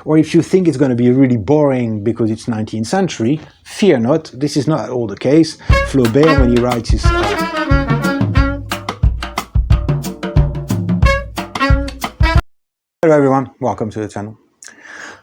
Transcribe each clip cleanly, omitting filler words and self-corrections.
or if you think it's going to be really boring because it's 19th century, fear not, this is not at all the case. Flaubert, when he writes his... Hello everyone, welcome to the channel.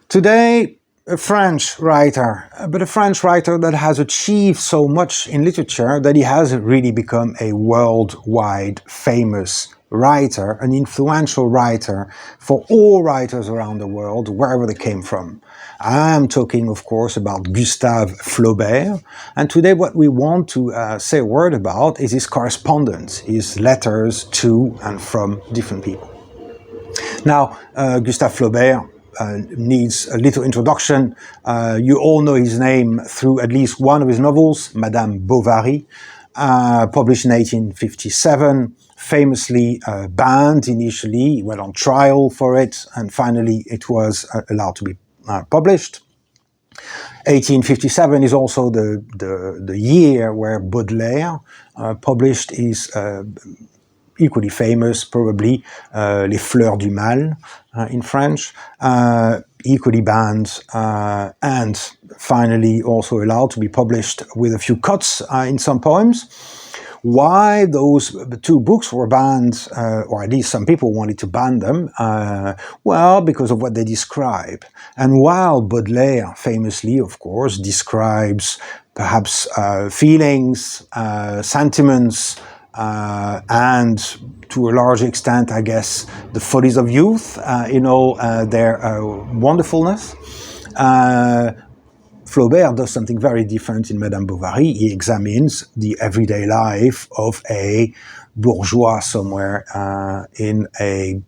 Today, a French writer, but a French writer that has achieved so much in literature that he has really become a worldwide famous writer, an influential writer for all writers around the world, wherever they came from. I am talking, of course, about Gustave Flaubert, and today what we want to say a word about is his correspondence, his letters to and from different people. Now, Gustave Flaubert needs a little introduction. You all know his name through at least one of his novels, Madame Bovary, published in 1857, famously banned initially. He went on trial for it, and finally it was allowed to be published. 1857 is also the year where Baudelaire published his equally famous, probably, Les Fleurs du Mal in French, equally banned, and finally also allowed to be published with a few cuts in some poems. Why those two books were banned, or at least some people wanted to ban them? Well, because of what they describe. And while Baudelaire famously, of course, describes perhaps feelings, sentiments, and to a large extent, I guess, the follies of youth, their wonderfulness. Flaubert does something very different in Madame Bovary. He examines the everyday life of a bourgeois somewhere in a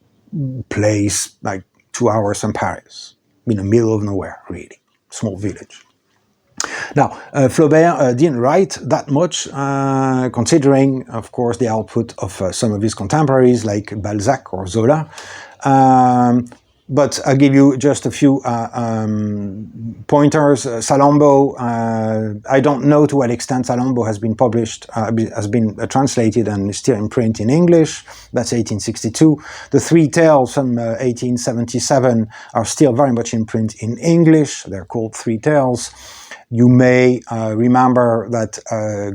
place like 2 hours from Paris, in the middle of nowhere, really, small village. Now, Flaubert didn't write that much, considering, of course, the output of some of his contemporaries, like Balzac or Zola. But I'll give you just a few pointers. Salammbô, I don't know to what extent Salammbô has been published, has been translated and is still in print in English. That's 1862. The Three Tales from 1877 are still very much in print in English. They're called Three Tales. You may remember that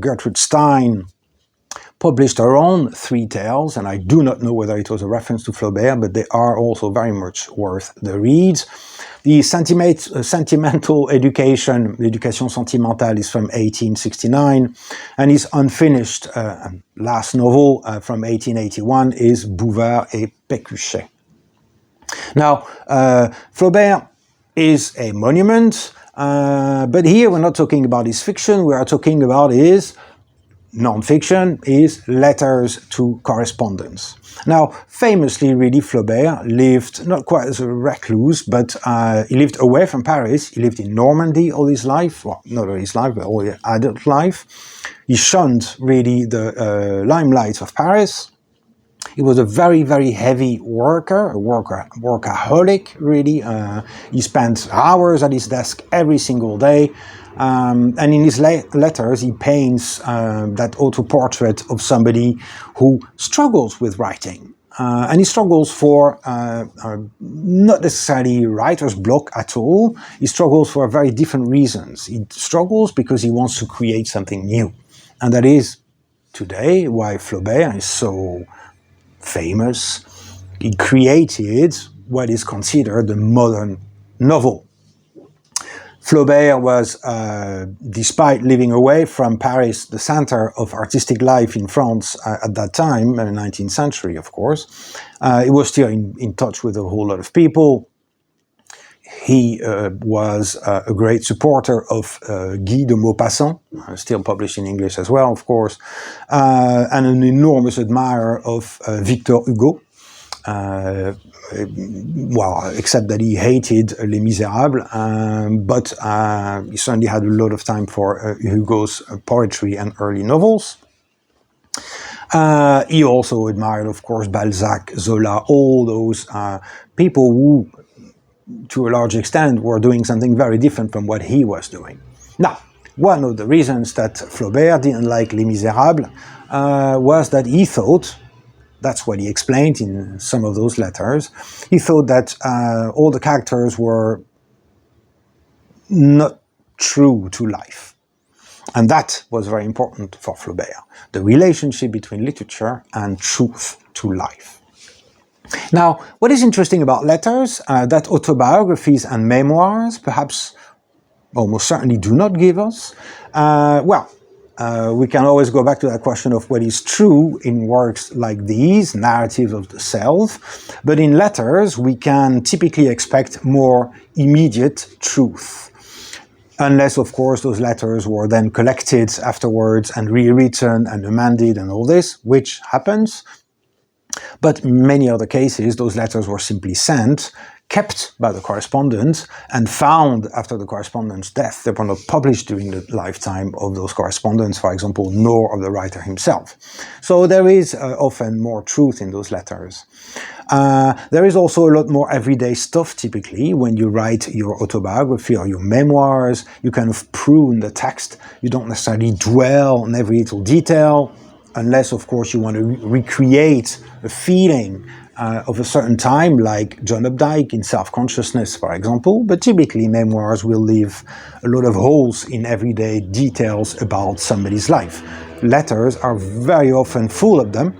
Gertrude Stein published her own Three Tales, and I do not know whether it was a reference to Flaubert, but they are also very much worth the read. The Sentimental Education, L'éducation sentimentale, is from 1869, and his unfinished last novel from 1881 is Bouvard et Pécuchet. Now, Flaubert is a monument, but here we're not talking about his fiction, we are talking about his non-fiction, his letters to correspondence. Now, famously, really, Flaubert lived not quite as a recluse, but he lived away from Paris. He lived in Normandy all his life, well, not all his life, but all his adult life. He shunned, really, the limelight of Paris. He was a very, very heavy worker, workaholic, really. He spent hours at his desk every single day. And in his letters, he paints that auto-portrait of somebody who struggles with writing. And he struggles for not necessarily writer's block at all. He struggles for very different reasons. He struggles because he wants to create something new. And that is, today, why Flaubert is so famous. He created what is considered the modern novel. Flaubert was, despite living away from Paris, the center of artistic life in France at that time, 19th century, of course. He was still in touch with a whole lot of people. He was a great supporter of Guy de Maupassant, still published in English as well, of course, and an enormous admirer of Victor Hugo. Well, except that he hated Les Misérables, but he certainly had a lot of time for Hugo's poetry and early novels. He also admired, of course, Balzac, Zola, all those people who, to a large extent, were doing something very different from what he was doing. Now, one of the reasons that Flaubert didn't like Les Misérables was that he thought That's what he explained in some of those letters. He thought that all the characters were not true to life. And that was very important for Flaubert, the relationship between literature and truth to life. Now, what is interesting about letters, that autobiographies and memoirs perhaps almost certainly do not give us, we can always go back to that question of what is true in works like these, narratives of the self, but in letters we can typically expect more immediate truth. Unless, of course, those letters were then collected afterwards and rewritten and amended and all this, which happens. But in many other cases, those letters were simply sent, kept by the correspondent, and found after the correspondent's death. They were not published during the lifetime of those correspondents, for example, nor of the writer himself. So there is often more truth in those letters. There is also a lot more everyday stuff typically. When you write your autobiography or your memoirs, you kind of prune the text. You don't necessarily dwell on every little detail, unless of course you want to recreate a feeling of a certain time, like John Updike in Self-Consciousness, for example. But typically memoirs will leave a lot of holes in everyday details about somebody's life. Letters are very often full of them,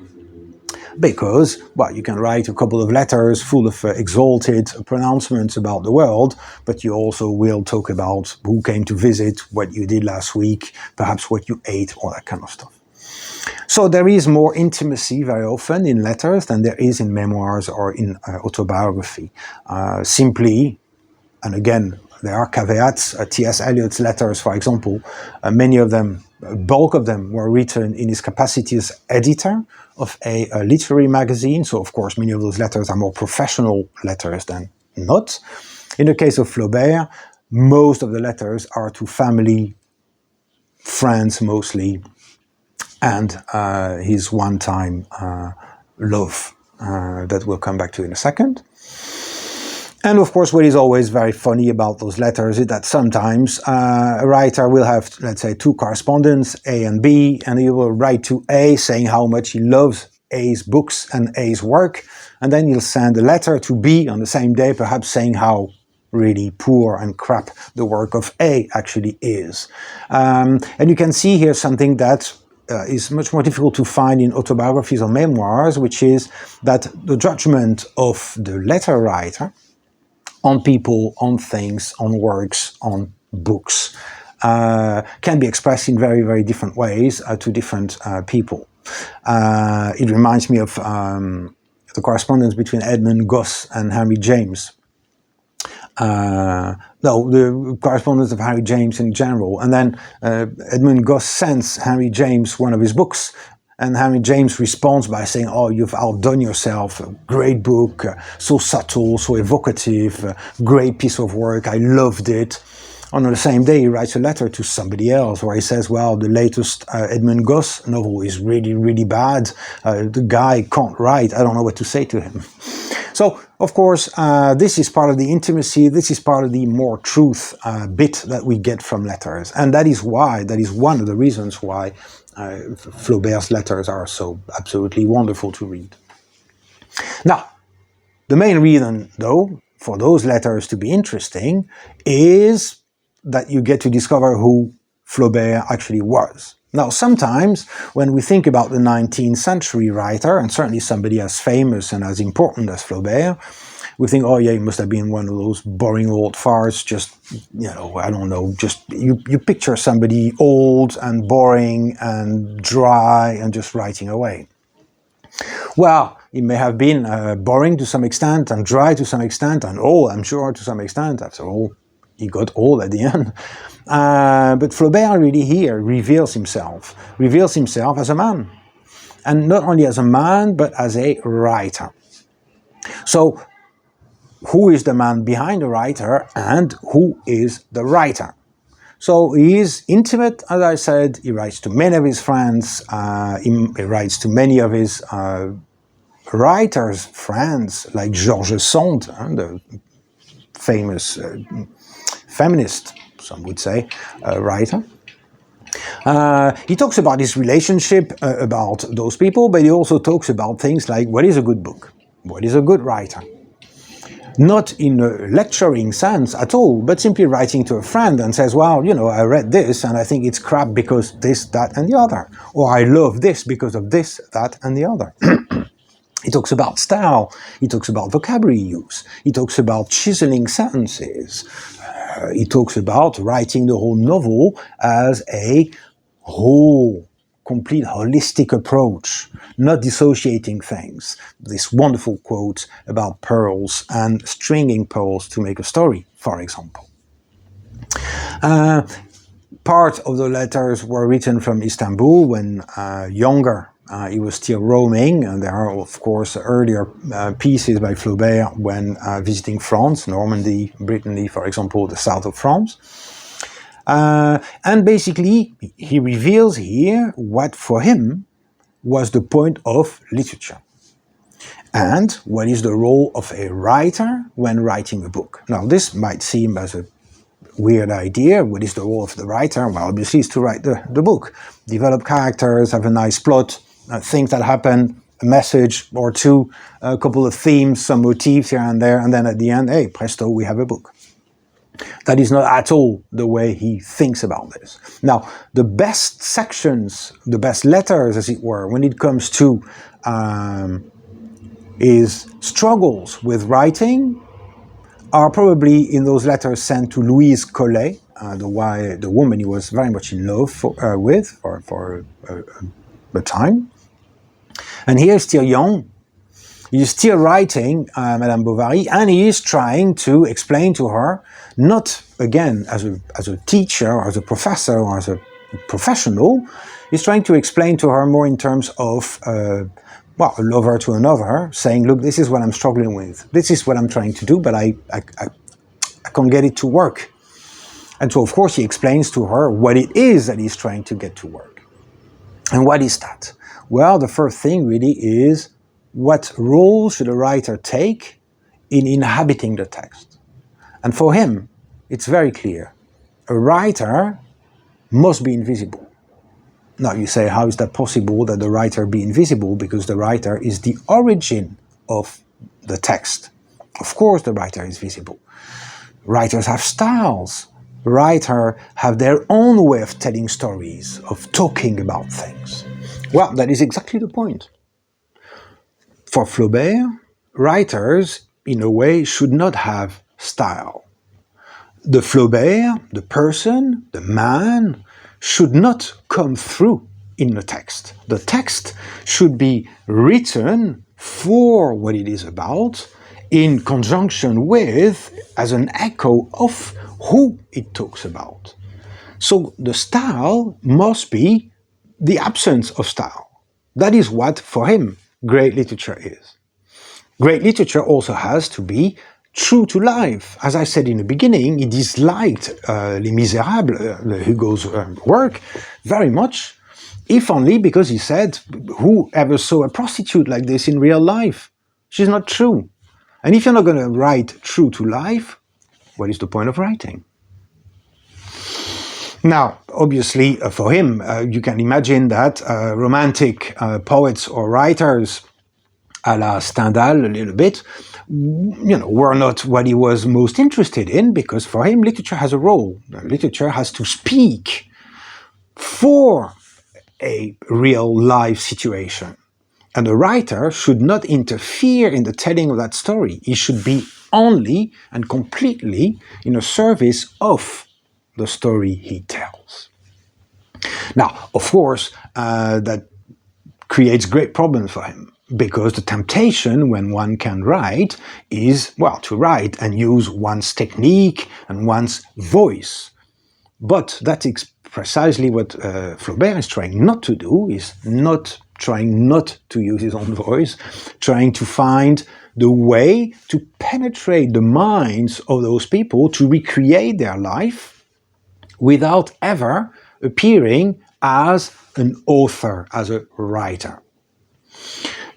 because, well, you can write a couple of letters full of exalted pronouncements about the world, but you also will talk about who came to visit, what you did last week, perhaps what you ate, all that kind of stuff. So there is more intimacy very often in letters than there is in memoirs or in autobiography. Simply, and again, there are caveats, T.S. Eliot's letters, for example, many of them, a bulk of them were written in his capacity as editor of a literary magazine. So, of course, many of those letters are more professional letters than not. In the case of Flaubert, most of the letters are to family, friends mostly, and his one-time love that we'll come back to in a second. And of course, what is always very funny about those letters is that sometimes a writer will have, let's say, two correspondents, A and B, and he will write to A saying how much he loves A's books and A's work, and then he'll send a letter to B on the same day, perhaps saying how really poor and crap the work of A actually is. And you can see here something that is much more difficult to find in autobiographies or memoirs, which is that the judgment of the letter writer on people, on things, on works, on books, can be expressed in very, very different ways to different people. It reminds me of the correspondence between Edmund Gosse and Henry James. The correspondence of Henry James in general. And then Edmund Gosse sends Henry James one of his books, and Henry James responds by saying, "Oh, you've outdone yourself, a great book, so subtle, so evocative, great piece of work, I loved it." On the same day, he writes a letter to somebody else where he says, "Well, the latest Edmund Gosse novel is really, really bad. The guy can't write. I don't know what to say to him." So, of course, this is part of the intimacy. This is part of the more truth bit that we get from letters. And that is one of the reasons why Flaubert's letters are so absolutely wonderful to read. Now, the main reason, though, for those letters to be interesting is that you get to discover who Flaubert actually was. Now, sometimes when we think about the 19th century writer, and certainly somebody as famous and as important as Flaubert, we think, oh yeah, he must have been one of those boring old farts, just, I don't know, just, you picture somebody old and boring and dry and just writing away. Well, he may have been boring to some extent and dry to some extent and old, I'm sure, to some extent. After all, he got old at the end. But Flaubert really here reveals himself as a man. And not only as a man, but as a writer. So, who is the man behind the writer and who is the writer? So he is intimate, as I said. He writes to many of his friends. He writes to many of his writers' friends, like George Sand, the famous feminist, some would say, writer. He talks about his relationship, about those people, but he also talks about things like what is a good book, what is a good writer. Not in a lecturing sense at all, but simply writing to a friend and says, well, you know, I read this and I think it's crap because this, that, and the other. Or I love this because of this, that, and the other. He talks about style. He talks about vocabulary use. He talks about chiseling sentences. He talks about writing the whole novel as a whole, complete holistic approach, not dissociating things. This wonderful quote about pearls and stringing pearls to make a story, for example. Part of the letters were written from Istanbul when younger. He was still roaming, and there are, of course, earlier pieces by Flaubert when visiting France, Normandy, Brittany, for example, the south of France. And basically, he reveals here what for him was the point of literature and what is the role of a writer when writing a book. Now, this might seem as a weird idea. What is the role of the writer? Well, obviously, it's to write the book, develop characters, have a nice plot, things that happen, a message or two, a couple of themes, some motifs here and there, and then at the end, hey, presto, we have a book. That is not at all the way he thinks about this. Now, the best sections, the best letters, as it were, when it comes to his struggles with writing, are probably in those letters sent to Louise Colet, the woman he was very much in love with for a time. And he is still young. He is still writing Madame Bovary, and he is trying to explain to her, not again as a teacher, or as a professor, or as a professional. He's trying to explain to her more in terms of a lover to another, saying, look, this is what I'm struggling with. This is what I'm trying to do, but I can't get it to work. And so, of course, he explains to her what it is that he's trying to get to work. And what is that? Well, the first thing really is, what role should a writer take in inhabiting the text? And for him, it's very clear. A writer must be invisible. Now you say, how is that possible that the writer be invisible? Because the writer is the origin of the text. Of course the writer is visible. Writers have styles. Writers have their own way of telling stories, of talking about things. Well, that is exactly the point. For Flaubert, writers, in a way, should not have style. The Flaubert, the person, the man, should not come through in the text. The text should be written for what it is about, in conjunction with, as an echo of who it talks about. So the style must be the absence of style. That is what, for him, great literature is. Great literature also has to be true to life. As I said in the beginning, he disliked Les Misérables, Hugo's work, very much, if only because he said, who ever saw a prostitute like this in real life? She's not true. And if you're not going to write true to life, what is the point of writing? Now, obviously, for him, you can imagine that romantic poets or writers, a la Stendhal a little bit, were not what he was most interested in, because for him, literature has a role. Literature has to speak for a real life situation. And the writer should not interfere in the telling of that story. He should be only and completely in a service of the story he tells. Now, of course, that creates great problems for him, because the temptation when one can write is, well, to write and use one's technique and one's voice. But that is precisely what Flaubert is trying not to do, is trying not to use his own voice, trying to find the way to penetrate the minds of those people, to recreate their life without ever appearing as an author, as a writer.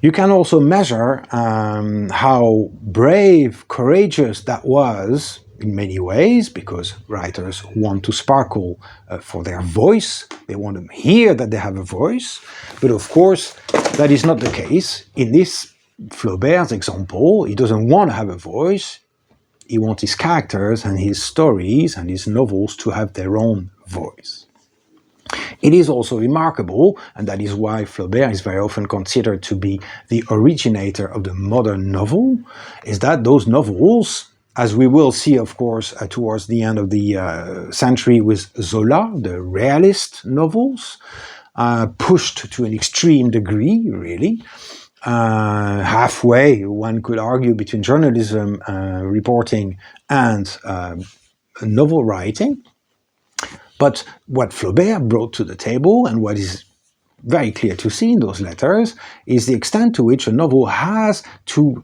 You can also measure how brave, courageous that was in many ways, because writers want to sparkle for their voice. They want to hear that they have a voice. But of course, that is not the case. In this Flaubert's example, he doesn't want to have a voice. He wants his characters and his stories and his novels to have their own voice. It is also remarkable, and that is why Flaubert is very often considered to be the originator of the modern novel, is that those novels, as we will see, of course, towards the end of the century with Zola, the realist novels, pushed to an extreme degree, really, halfway, one could argue, between journalism, reporting, and novel writing. But what Flaubert brought to the table, and what is very clear to see in those letters, is the extent to which a novel has to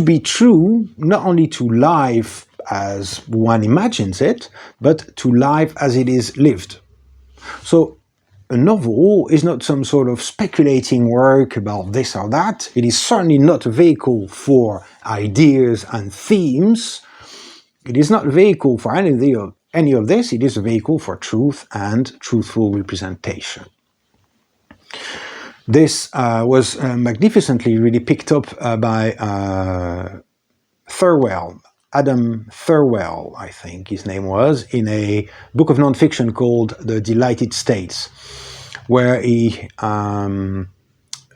be true, not only to life as one imagines it, but to life as it is lived. So a novel is not some sort of speculating work about this or that. It is certainly not a vehicle for ideas and themes. It is not a vehicle for any of this. It is a vehicle for truth and truthful representation. This was magnificently really picked up by Thirlwell, Adam Thirlwell, I think his name was, in a book of nonfiction called The Delighted States, where he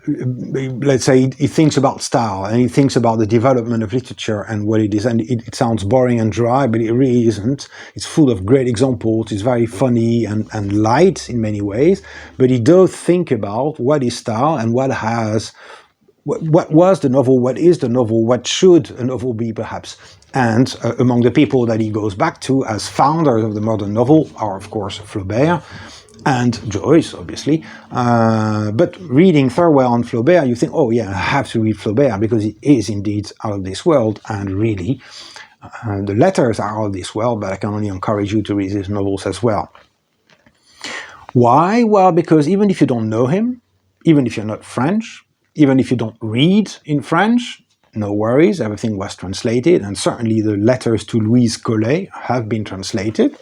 let's say he thinks about style and he thinks about the development of literature and what it is. And it sounds boring and dry, but it really isn't. It's full of great examples. It's very funny and light in many ways. But he does think about what is style and what was the novel, what is the novel, what should a novel be perhaps. And among the people that he goes back to as founders of the modern novel are, of course, Flaubert and Joyce, obviously. But reading Thirlwell and Flaubert, you think, oh yeah, I have to read Flaubert because it is indeed out of this world, and really, the letters are out of this world, but I can only encourage you to read his novels as well. Why? Well, because even if you don't know him, even if you're not French, even if you don't read in French, no worries, everything was translated, and certainly the letters to Louise Colet have been translated.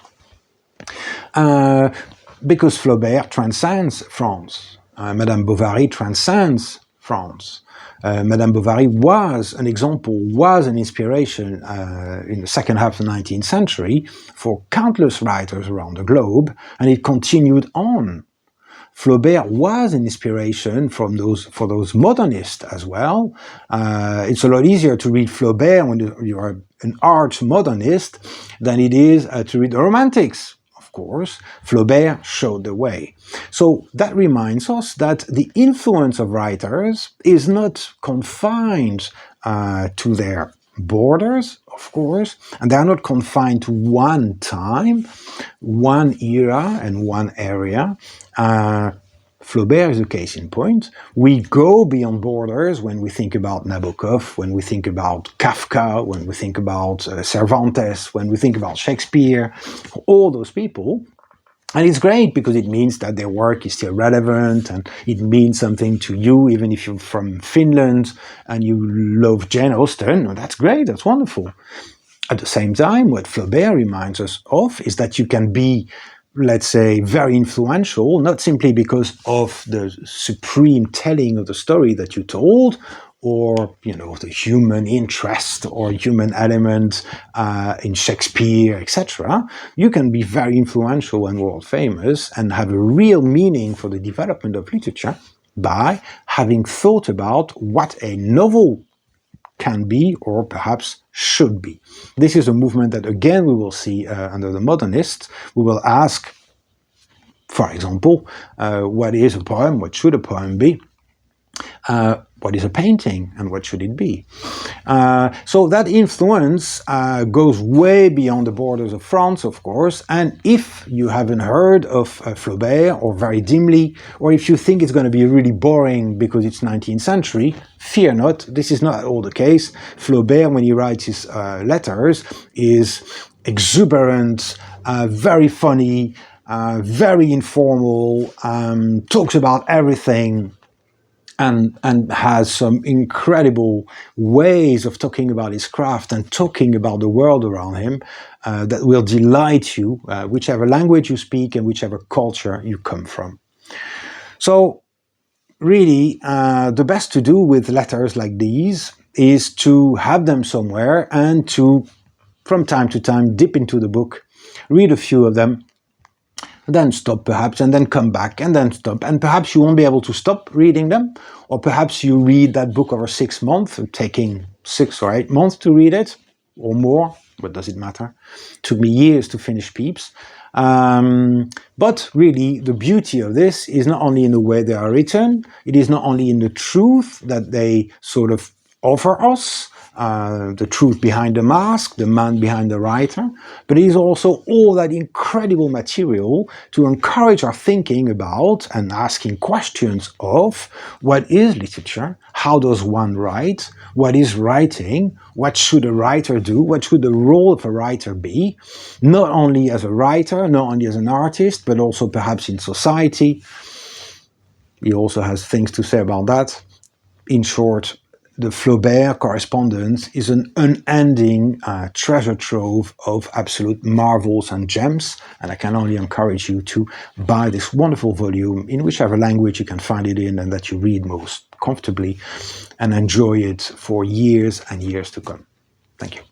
Because Flaubert transcends France. Madame Bovary transcends France. Madame Bovary was an example, was an inspiration in the second half of the 19th century for countless writers around the globe, and it continued on. Flaubert was an inspiration for those modernists as well. It's a lot easier to read Flaubert when you're an arch modernist than it is to read the Romantics. Of course, Flaubert showed the way. So that reminds us that the influence of writers is not confined to their borders, of course, and they are not confined to one time, one era, and one area. Flaubert is a case in point. We go beyond borders when we think about Nabokov, when we think about Kafka, when we think about Cervantes, when we think about Shakespeare, all those people. And it's great because it means that their work is still relevant and it means something to you, even if you're from Finland and you love Jane Austen. That's great, that's wonderful. At the same time, what Flaubert reminds us of is that you can be, let's say, very influential, not simply because of the supreme telling of the story that you told, or, the human interest or human element in Shakespeare, etc. You can be very influential and world famous and have a real meaning for the development of literature by having thought about what a novel can be or perhaps should be. This is a movement that, again, we will see under the modernists. We will ask, for example, what is a poem? What should a poem be? What is a painting and what should it be? So that influence goes way beyond the borders of France, of course, and if you haven't heard of Flaubert, or very dimly, or if you think it's going to be really boring because it's 19th century, fear not, this is not at all the case. Flaubert, when he writes his letters, is exuberant, very funny, very informal, talks about everything, and has some incredible ways of talking about his craft and talking about the world around him that will delight you, whichever language you speak and whichever culture you come from. So really, the best to do with letters like these is to have them somewhere and to, from time to time, dip into the book, read a few of them, then stop perhaps, and then come back, and then stop. And perhaps you won't be able to stop reading them, or perhaps you read that book over 6 months, taking 6 or 8 months to read it, or more. What does it matter? It took me years to finish Pepys. But really, the beauty of this is not only in the way they are written, it is not only in the truth that they sort of offer us, the truth behind the mask, the man behind the writer, but it is also all that incredible material to encourage our thinking about and asking questions of what is literature, how does one write, what is writing, what should a writer do, what should the role of a writer be, not only as a writer, not only as an artist, but also perhaps in society. He also has things to say about that. In short, the Flaubert Correspondence is an unending treasure trove of absolute marvels and gems, and I can only encourage you to buy this wonderful volume in whichever language you can find it in and that you read most comfortably, and enjoy it for years and years to come. Thank you.